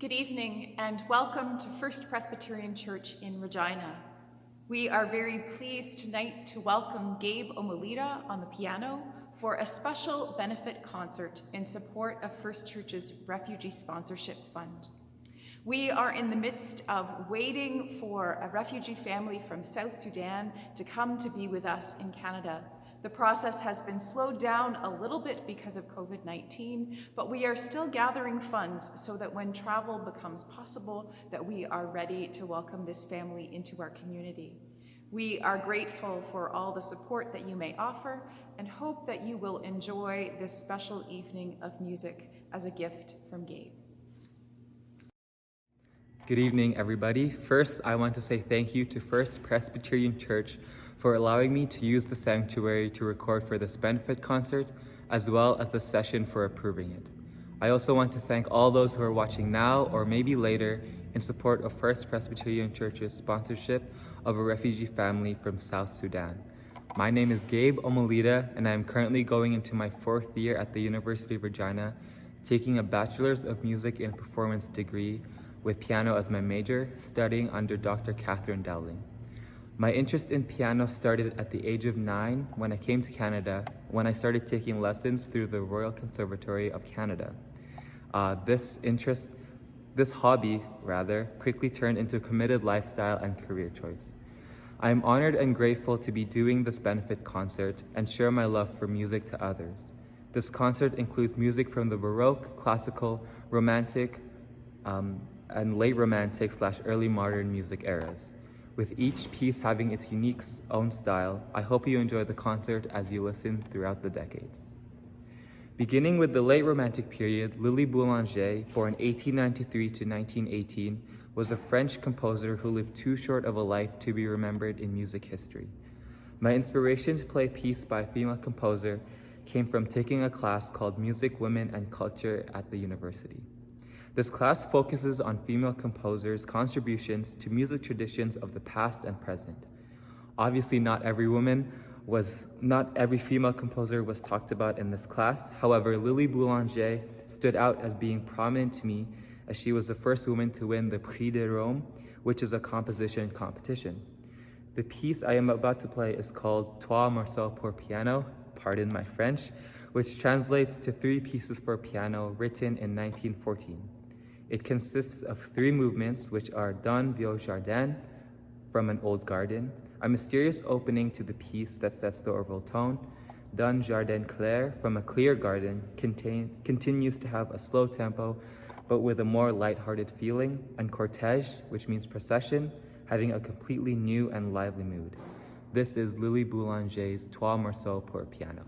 Good evening and welcome to First Presbyterian Church in Regina. We are very pleased tonight to welcome Gabe Omelita on the piano for a special benefit concert in support of First Church's Refugee Sponsorship Fund. We are in the midst of waiting for a refugee family from South Sudan to come to be with us in Canada. The process has been slowed down a little bit because of COVID-19, but we are still gathering funds so that when travel becomes possible, that we are ready to welcome this family into our community. We are grateful for all the support that you may offer and hope that you will enjoy this special evening of music as a gift from Gabe. Good evening, everybody. First, I want to say thank you to First Presbyterian Church for allowing me to use the sanctuary to record for this benefit concert, as well as the session for approving it. I also want to thank all those who are watching now or maybe later in support of First Presbyterian Church's sponsorship of a refugee family from South Sudan. My name is Gabe Omelita, and I am currently going into my 4th year at the University of Regina, taking a Bachelor's of Music and Performance degree with piano as my major, studying under Dr. Catherine Dowling. My interest in piano started at the age of 9 when I came to Canada, when I started taking lessons through the Royal Conservatory of Canada. This hobby, quickly turned into a committed lifestyle and career choice. I am honored and grateful to be doing this benefit concert and share my love for music to others. This concert includes music from the Baroque, classical, romantic, and late romantic/early modern music eras. With each piece having its unique own style, I hope you enjoy the concert as you listen throughout the decades. Beginning with the late Romantic period, Lily Boulanger, born 1893 to 1918, was a French composer who lived too short of a life to be remembered in music history. My inspiration to play a piece by a female composer came from taking a class called Music, Women, and Culture at the university. This class focuses on female composers' contributions to music traditions of the past and present. Obviously, not every female composer was talked about in this class. However, Lily Boulanger stood out as being prominent to me as she was the first woman to win the Prix de Rome, which is a composition competition. The piece I am about to play is called Trois Morceaux pour piano, pardon my French, which translates to 3 pieces for piano written in 1914. It consists of 3 movements, which are D'un vieux jardin, from an old garden, a mysterious opening to the piece that sets the overall tone, D'un jardin clair, from a clear garden, continues to have a slow tempo, but with a more lighthearted feeling, and cortège, which means procession, having a completely new and lively mood. This is Lily Boulanger's Trois Morceaux pour piano.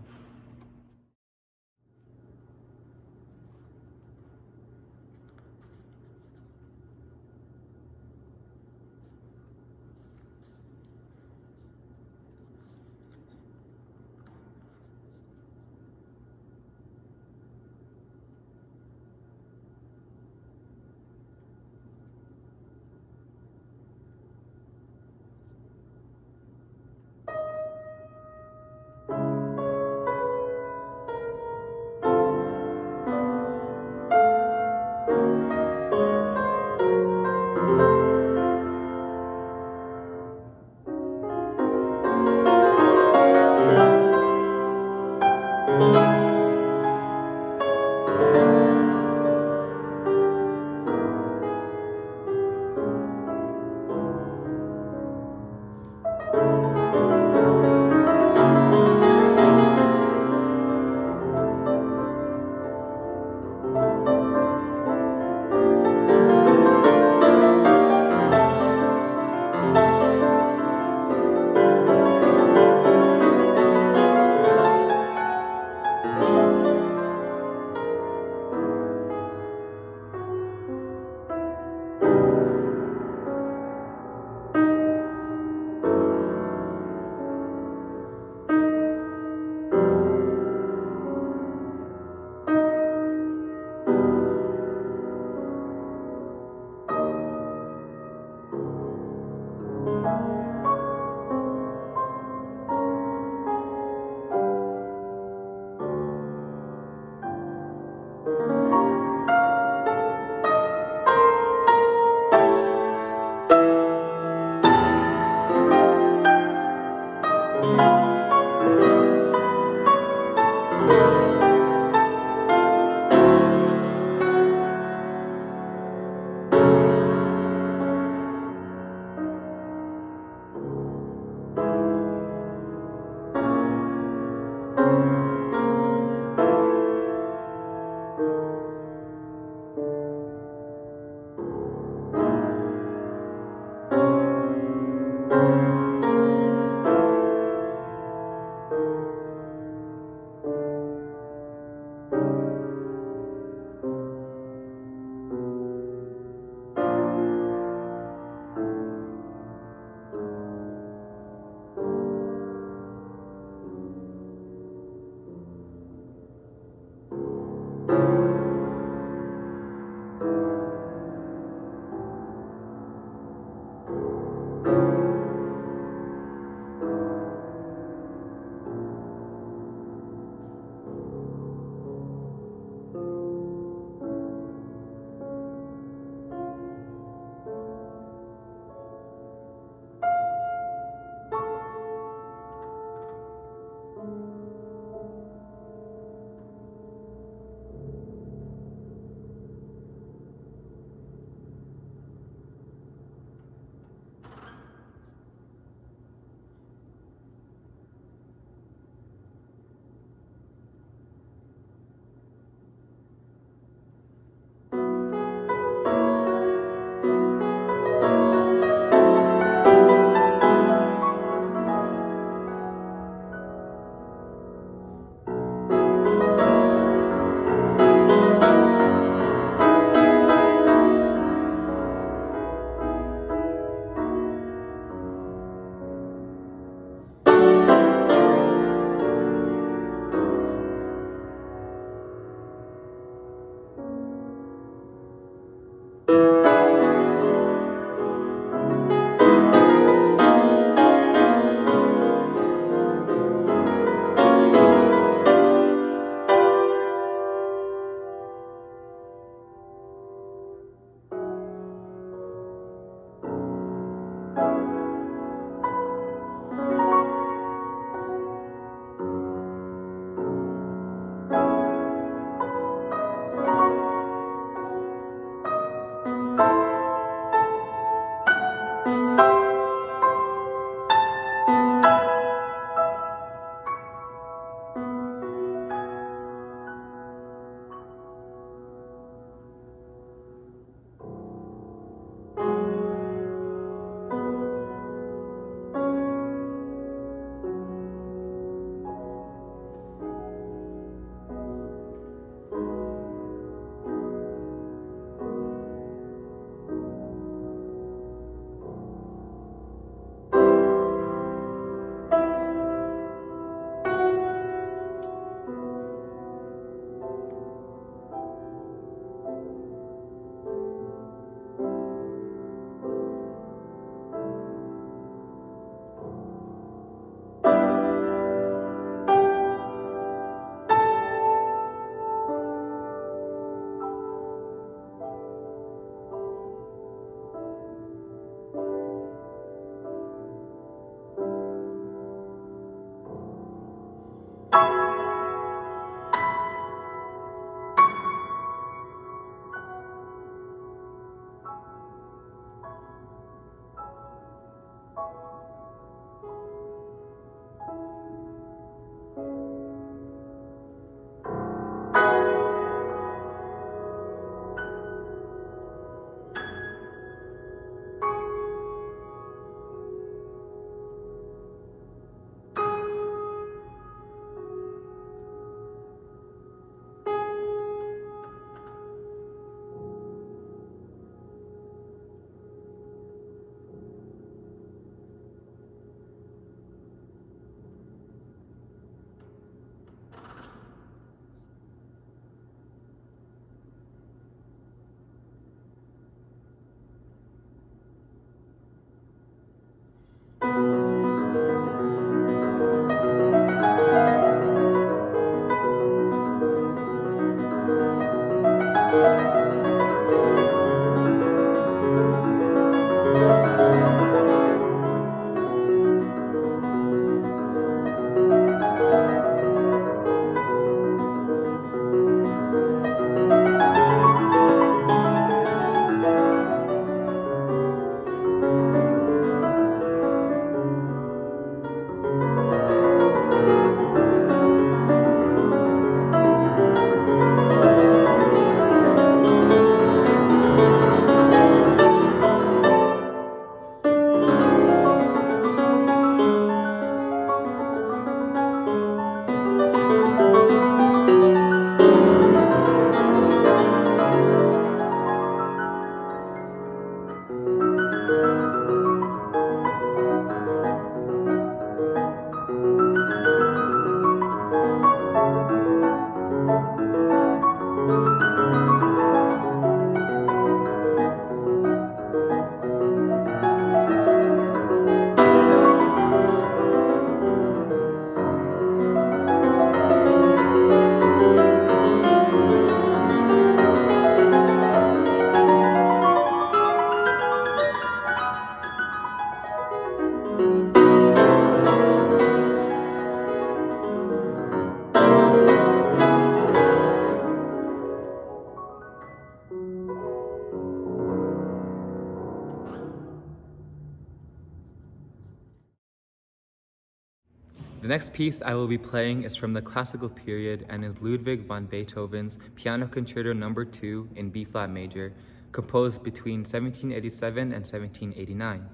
The next piece I will be playing is from the classical period and is Ludwig van Beethoven's Piano Concerto No. 2 in B-flat major, composed between 1787 and 1789.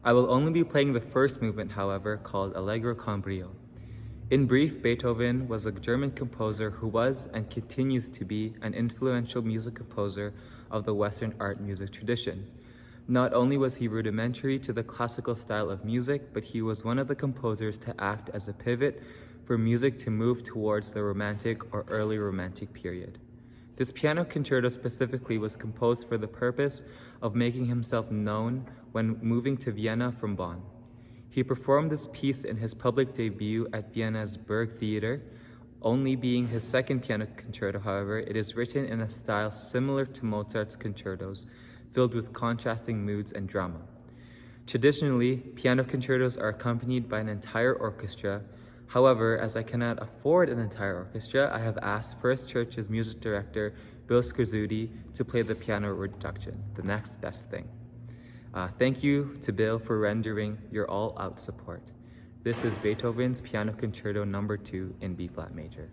I will only be playing the first movement, however, called Allegro con brio. In brief, Beethoven was a German composer who was and continues to be an influential music composer of the Western art music tradition. Not only was he rudimentary to the classical style of music, but he was one of the composers to act as a pivot for music to move towards the Romantic or early Romantic period. This piano concerto specifically was composed for the purpose of making himself known when moving to Vienna from Bonn. He performed this piece in his public debut at Vienna's Burg Theater. Only being his second piano concerto, however, it is written in a style similar to Mozart's concertos, filled with contrasting moods and drama. Traditionally, piano concertos are accompanied by an entire orchestra. However, as I cannot afford an entire orchestra, I have asked First Church's music director, Bill Scarzudi, to play the piano reduction, the next best thing. Thank you to Bill for rendering your all-out support. This is Beethoven's Piano Concerto No. 2 in B-flat major.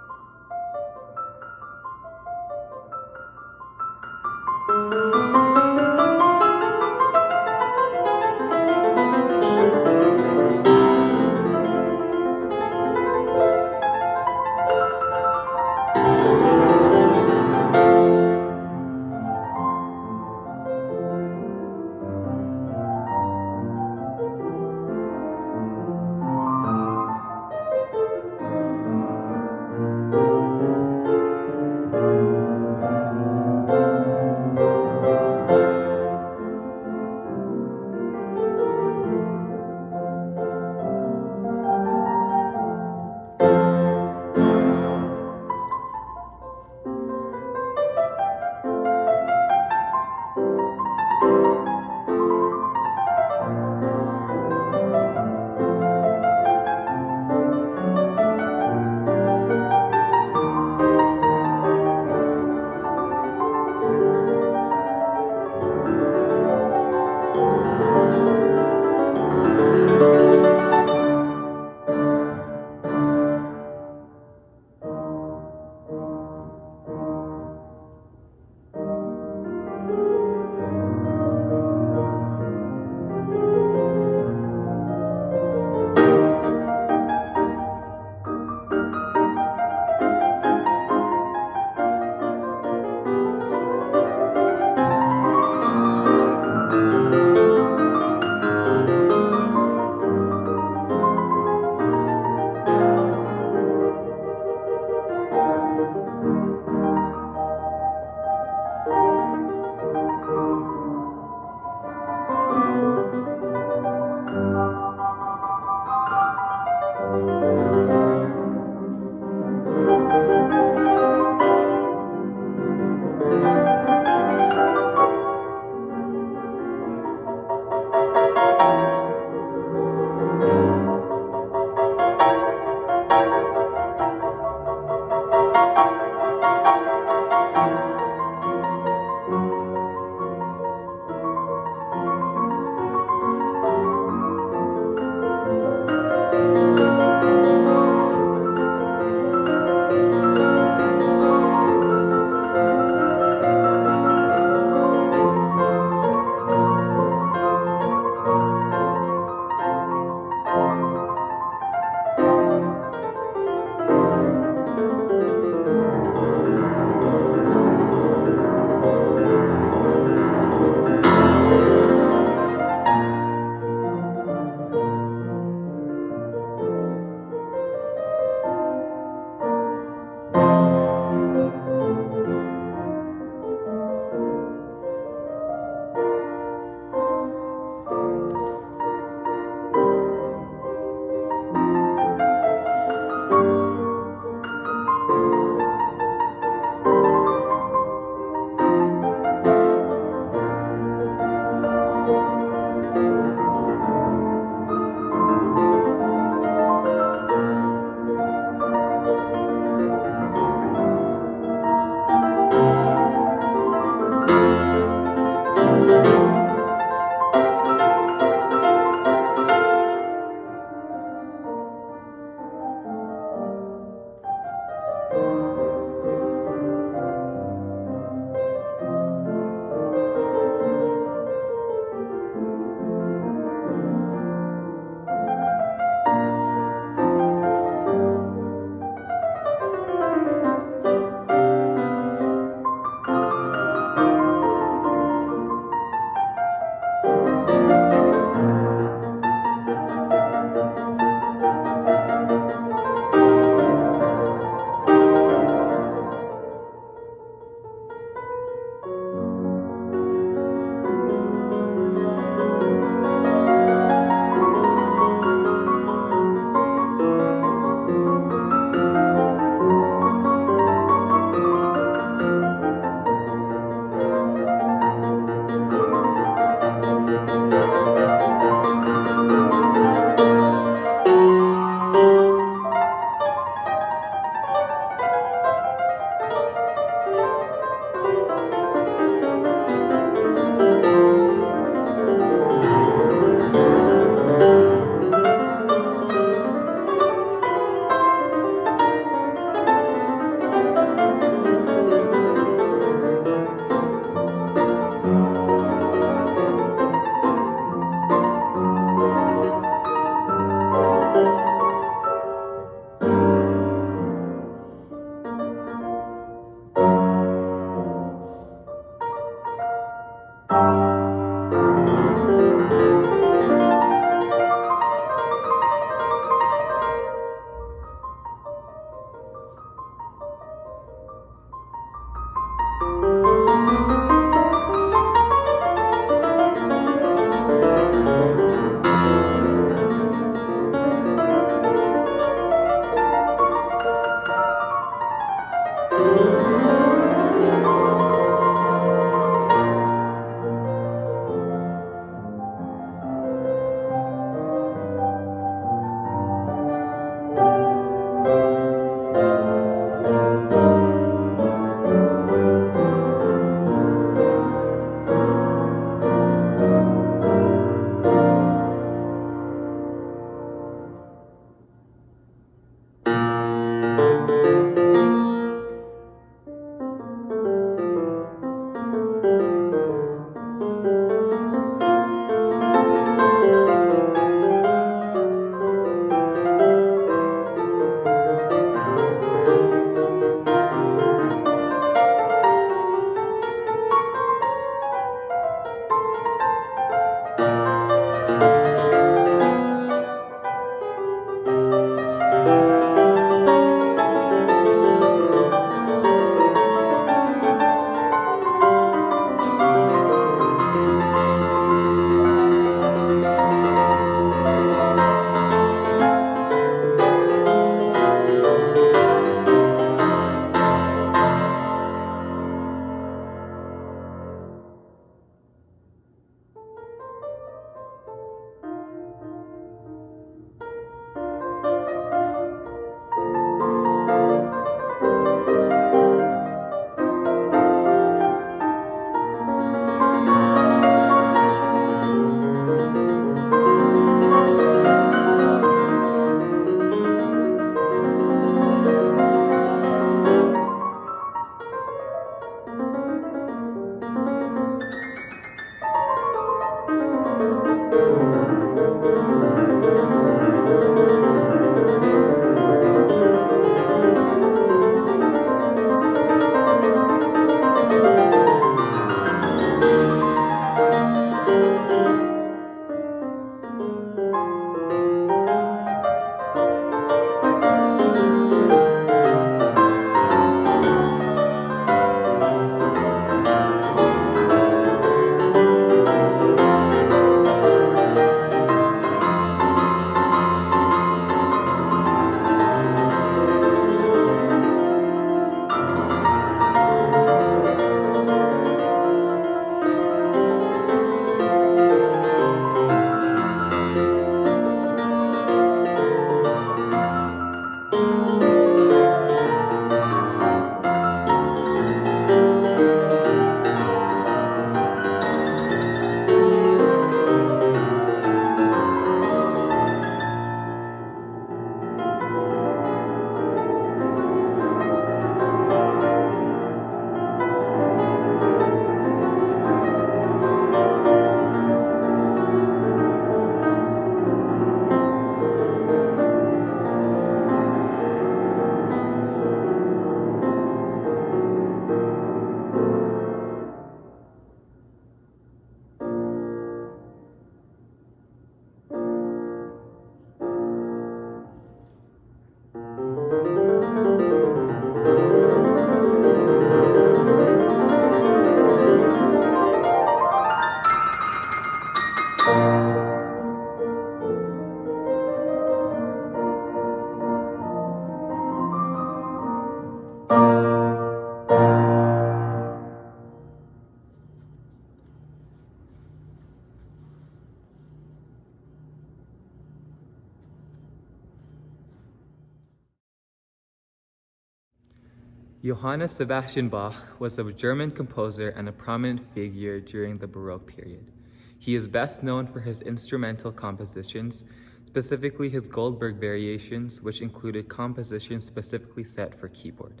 Johannes Sebastian Bach was a German composer and a prominent figure during the Baroque period. He is best known for his instrumental compositions, specifically his Goldberg variations, which included compositions specifically set for keyboard.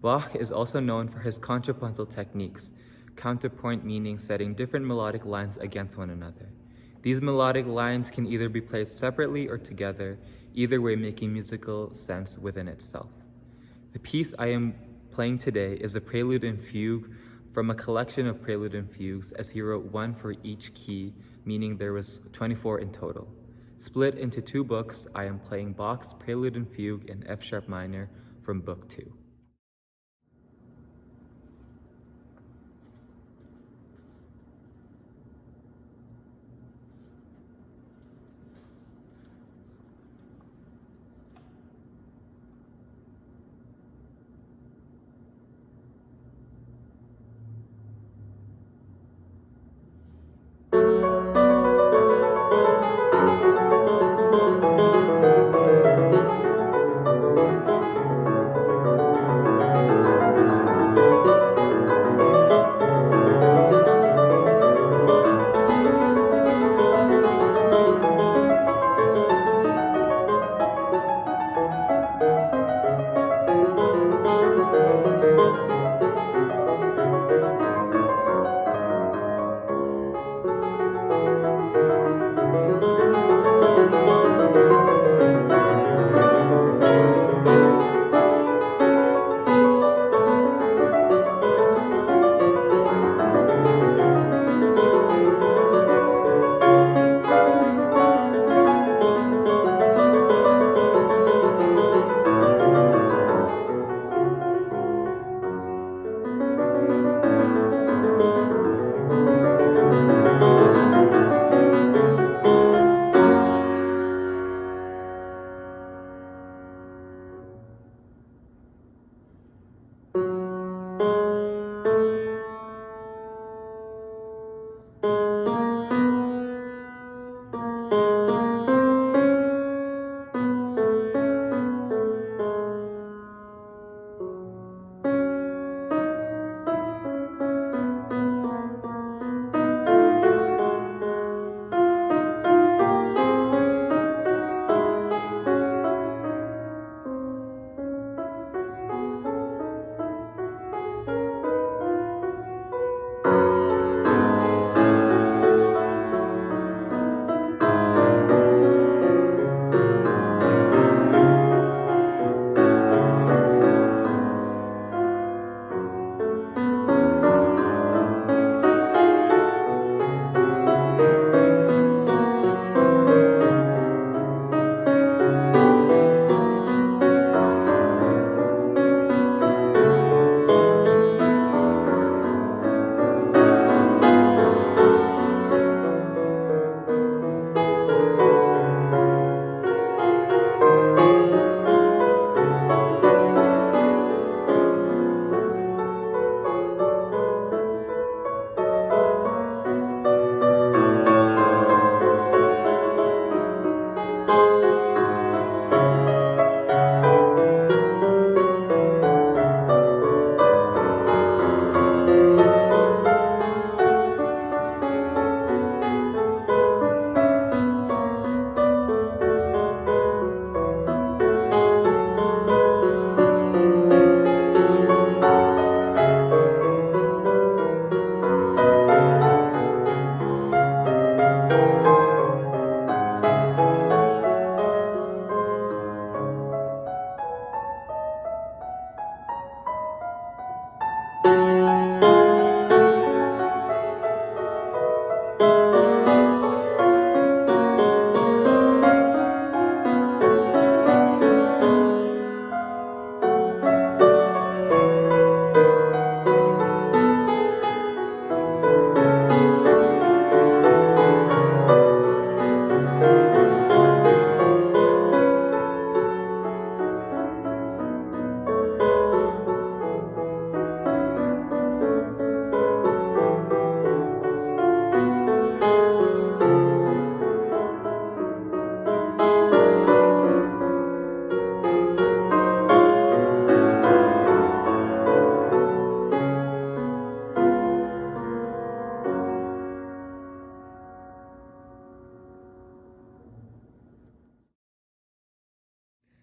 Bach is also known for his contrapuntal techniques, counterpoint meaning setting different melodic lines against one another. These melodic lines can either be played separately or together, either way making musical sense within itself. The piece I am playing today is a prelude and fugue from a collection of prelude and fugues, as he wrote one for each key, meaning there was 24 in total. Split into two books, I am playing Bach's Prelude and Fugue in F sharp minor from Book 2.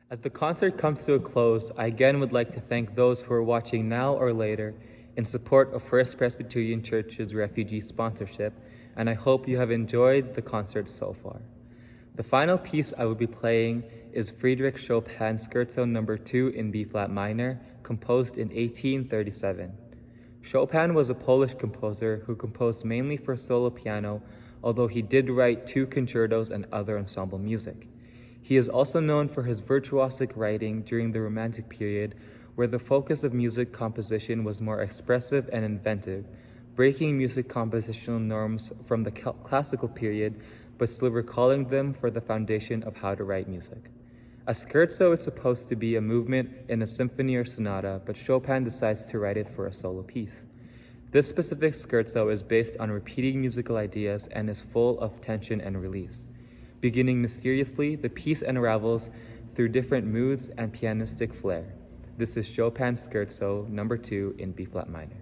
As the concert comes to a close, I again would like to thank those who are watching now or later in support of First Presbyterian Church's refugee sponsorship, and I hope you have enjoyed the concert so far. The final piece I will be playing is Friedrich Chopin's Scherzo No. 2 in B-flat minor, composed in 1837. Chopin was a Polish composer who composed mainly for solo piano, although he did write 2 concertos and other ensemble music. He is also known for his virtuosic writing during the Romantic period, where the focus of music composition was more expressive and inventive, breaking music compositional norms from the classical period, but still recalling them for the foundation of how to write music. A scherzo is supposed to be a movement in a symphony or sonata, but Chopin decides to write it for a solo piece. This specific scherzo is based on repeating musical ideas and is full of tension and release. Beginning mysteriously, the piece unravels through different moods and pianistic flair. This is Chopin's Scherzo No. 2 in B-flat minor.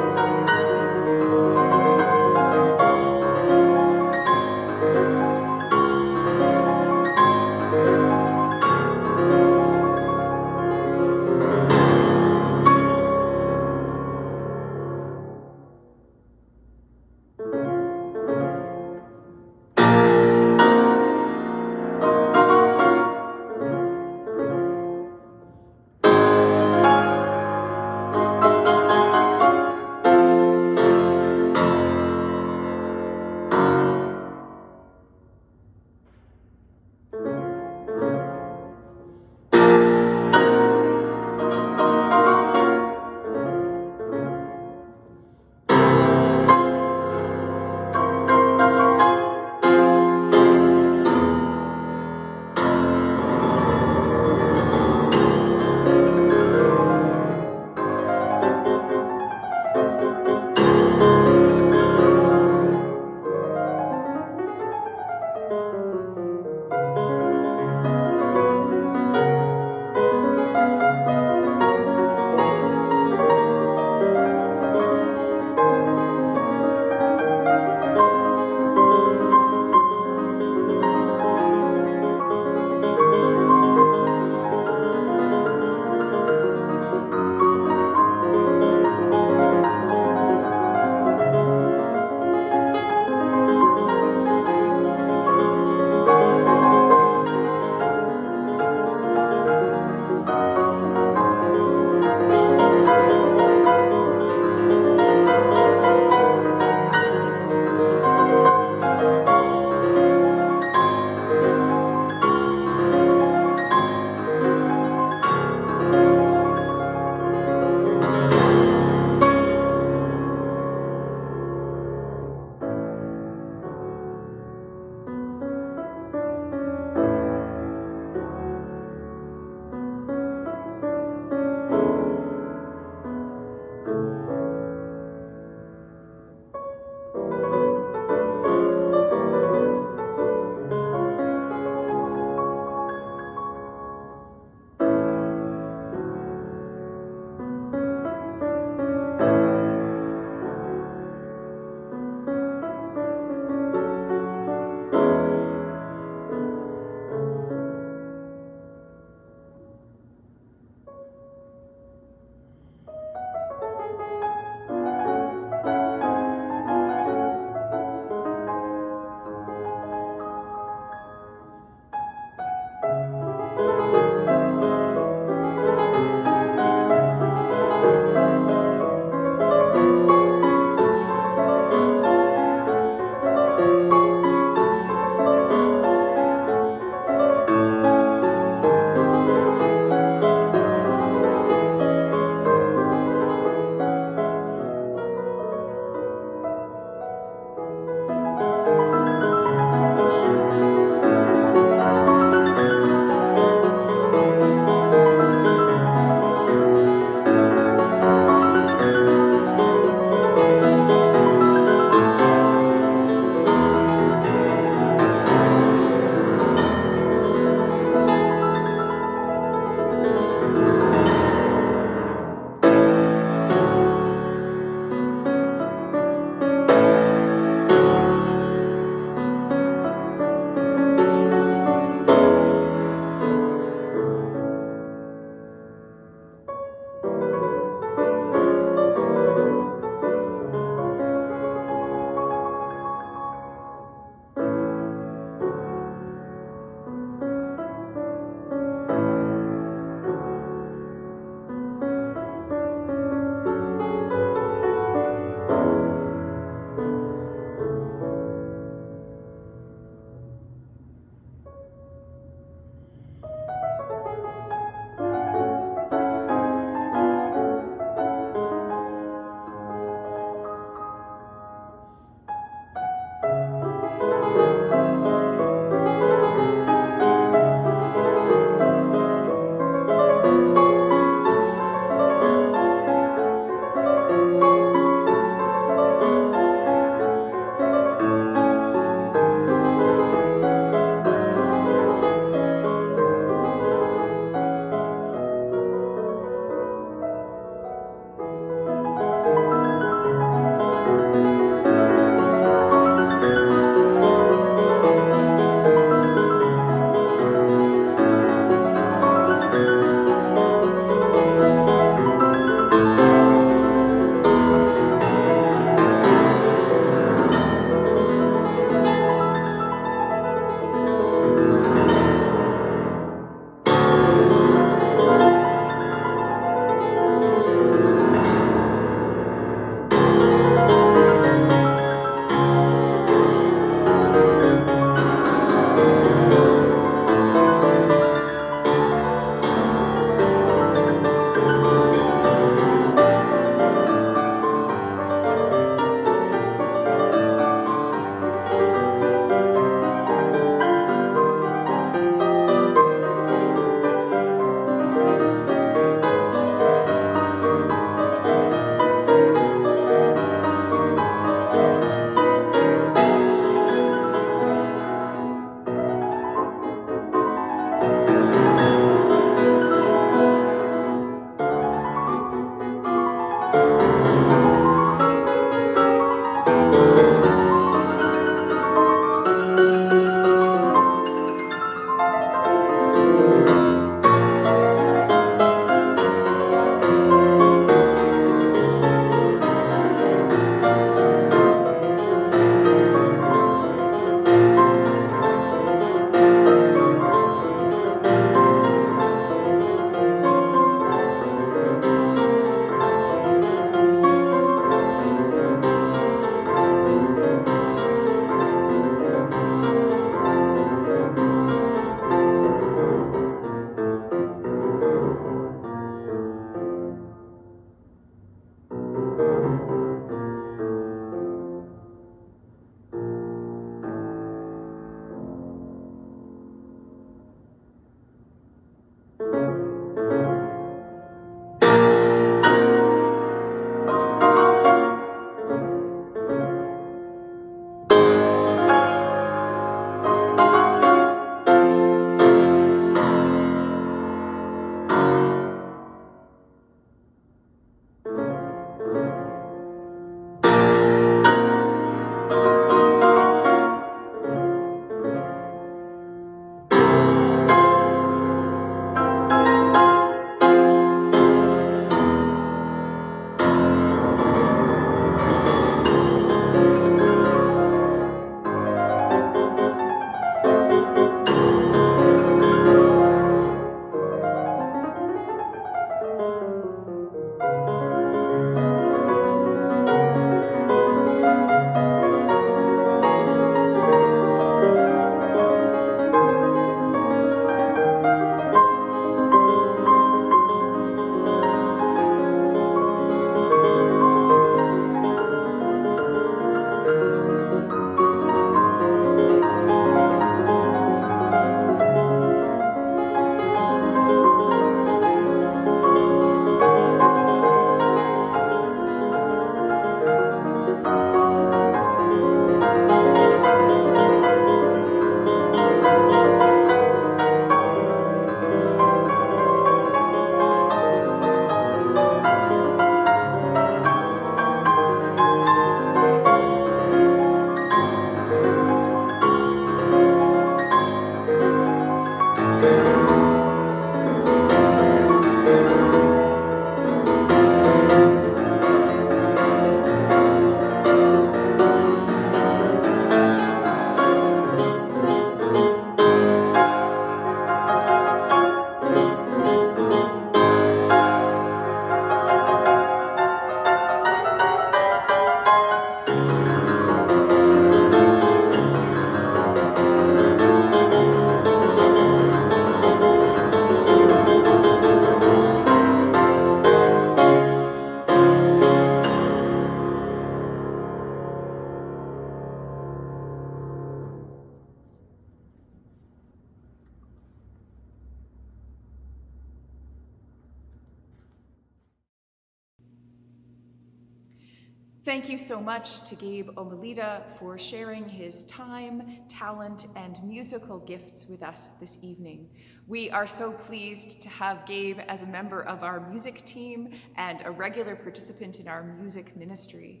Thank you so much to Gabe Omelita for sharing his time, talent, and musical gifts with us this evening. We are so pleased to have Gabe as a member of our music team and a regular participant in our music ministry.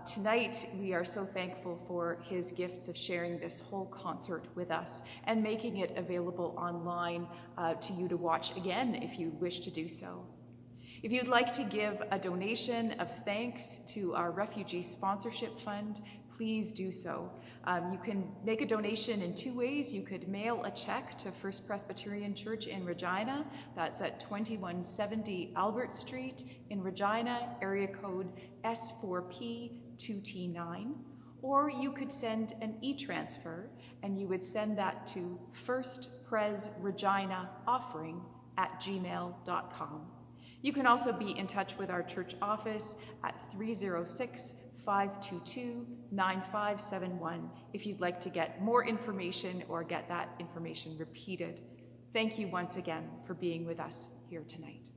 Tonight, we are so thankful for his gifts of sharing this whole concert with us and making it available online to you to watch again if you wish to do so. If you'd like to give a donation of thanks to our Refugee Sponsorship Fund, please do so. You can make a donation in two ways. You could mail a check to First Presbyterian Church in Regina. That's at 2170 Albert Street in Regina, area code S4P2T9. Or you could send an etransfer, and you would send that to firstpresreginaoffering@gmail.com. You can also be in touch with our church office at 306-522-9571 if you'd like to get more information or get that information repeated. Thank you once again for being with us here tonight.